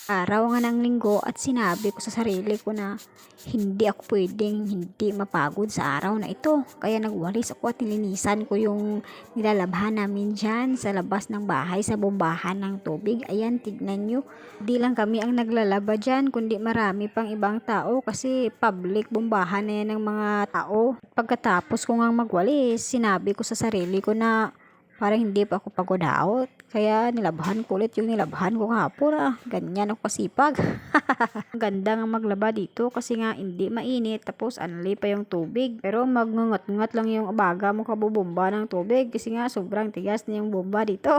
Araw nga ng linggo at sinabi ko sa sarili ko na hindi ako pwedeng hindi mapagod sa araw na ito. Kaya nagwalis ako at nilinisan ko yung nilalabhan namin dyan sa labas ng bahay sa bombahan ng tubig. Ayan, tignan nyo. Di lang kami ang naglalaba dyan, kundi marami pang ibang tao kasi public bombahan na yan ng mga tao. Pagkatapos ko nga magwalis, sinabi ko sa sarili ko na parang hindi pa ako pagod out. Kaya nilabhan ko ulit yung nilabhan ko kahapon. Ganyan ako kasipag. Ang ganda nga maglaba dito kasi nga hindi mainit. Tapos anli pa yung tubig. Pero magngungot-ngot lang yung abaga mo kabubomba ng tubig. Kasi nga sobrang tigas na yung bomba dito.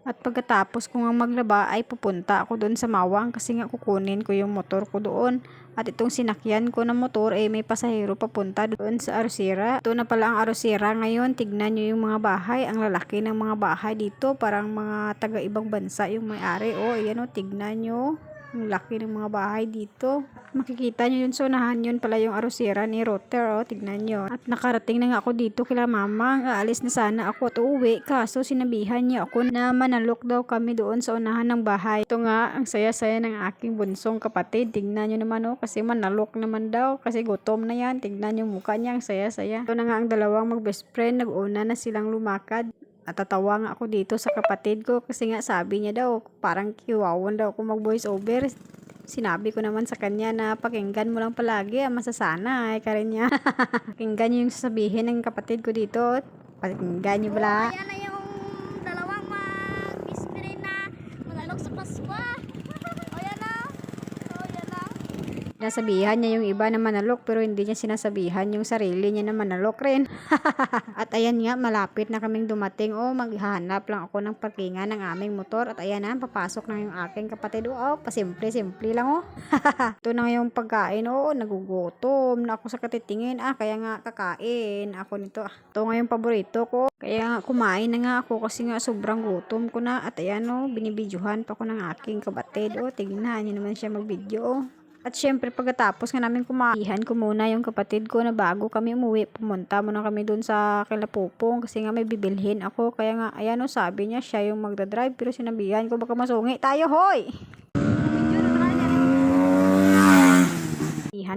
At pagkatapos ko nga maglaba ay pupunta ako doon sa Mawang kasi nga kukunin ko yung motor ko doon. At itong sinakyan ko na motor may pasahero papunta doon sa Arosira. Ito na pala ang Arosira ngayon. Tignan nyo yung mga bahay. Ang lalaki ng mga bahay dito. Parang mga taga-ibang bansa yung may-ari. Ayan tignan nyo. Ang laki ng mga bahay dito. Makikita nyo yun sa unahan, yun pala yung Arosira ni Rotter. Tignan nyo. At nakarating na nga ako dito kila mama. Aalis na sana ako at uuwi. Kaso sinabihan niya ako na manalok daw kami doon sa unahan ng bahay. Ito nga, ang saya-saya ng aking bunsong kapatid. Tignan nyo naman kasi manalok naman daw. Kasi gutom na yan. Tignan yung mukha niya, ang saya-saya. Ito na nga ang dalawang mag-best friend. Nag-una na silang lumakad. Natatawa nga ako dito sa kapatid ko kasi nga sabi niya daw parang kiwawan daw ako mag voice over. Sinabi ko naman sa kanya na pakinggan mo lang palagi, masasanay ka rin niya. Pakinggan niyo yung sasabihin ng kapatid ko dito. Pakinggan niyo bala. Ayan na yung dalawang mag-best na manalok sa Pasko. Ayan na. Ayan na. Nasabihan niya yung iba na manalok pero hindi niya sinasabihan yung sarili niya na manalok rin. At ayan nga, malapit na kaming dumating. Maghahanap lang ako ng parkingan ng aming motor. At ayan na, papasok na yung aking kapatid. Pasimple-simple lang. Ito na yung pagkain. Nagugutom na ako sa katitingin. Kaya nga kakain ako nito. Ito nga yung paborito ko. Kaya nga kumain na nga ako kasi nga sobrang gutom ko na. At ayan binibidyohan pa ko ng aking kapatid. Tignan niyo naman siya magbidyo. At syempre pagkatapos nga namin kumain ko muna yung kapatid ko na bago kami umuwi, pumunta muna kami dun sa kila Pupong kasi nga may bibilhin ako. Kaya nga ayan sabi niya siya yung magdadrive pero sinabihan ko baka masungi tayo hoy.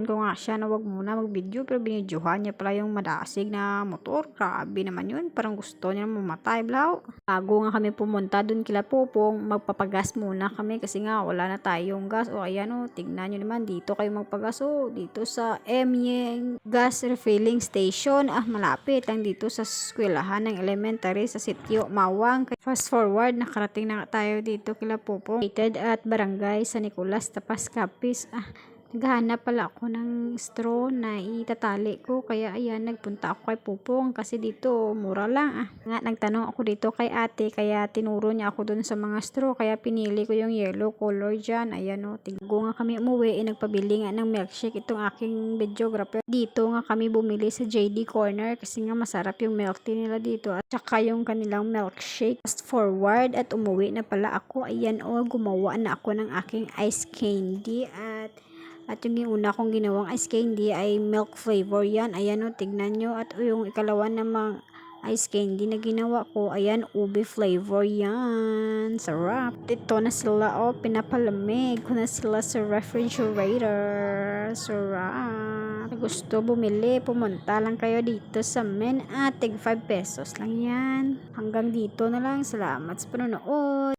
Ko nga siya na wag muna mag-video pero binidyohan niya pala yung madasig na motor. Grabe naman yun. Parang gusto niya mamatay blaw. Bago nga kami pumunta dun kila Popong, magpapagas muna kami kasi nga wala na tayong gas. Ayan tignan nyo naman dito kayo magpagas. Dito sa Emyeng Gas Refilling Station. Malapit lang dito sa eskwelahan ng elementary sa sitio Mawang. Fast forward, nakarating na tayo dito kila Popong. Located at Barangay San Nicolas, Tapas Capiz. Naghahanap pala ako ng straw na itatali ko. Kaya ayan, nagpunta ako kay Pupong kasi dito mura lang. Nagtanong ako dito kay ate kaya tinuro niya ako dun sa mga straw. Kaya pinili ko yung yellow color dyan. Ayan tiggo nga kami umuwi. Nagpabili nga ng milkshake itong aking videographer. Dito nga kami bumili sa JD Corner kasi nga masarap yung milk tea nila dito. At saka yung kanilang milkshake. Fast forward at umuwi na pala ako. Ayan gumawa na ako ng aking ice candy. At yung una kong ginawang ice candy ay milk flavor yan. Ayan tignan nyo. At yung ikalawa namang ice candy na ginawa ko, ayan, ube flavor yan. Sarap. Ito na sila, pinapalamig ko na sila sa refrigerator. Sarap. Gusto bumili, pumunta lang kayo dito sa men. Tig 5 pesos lang yan. Hanggang dito na lang. Salamat sa panonood.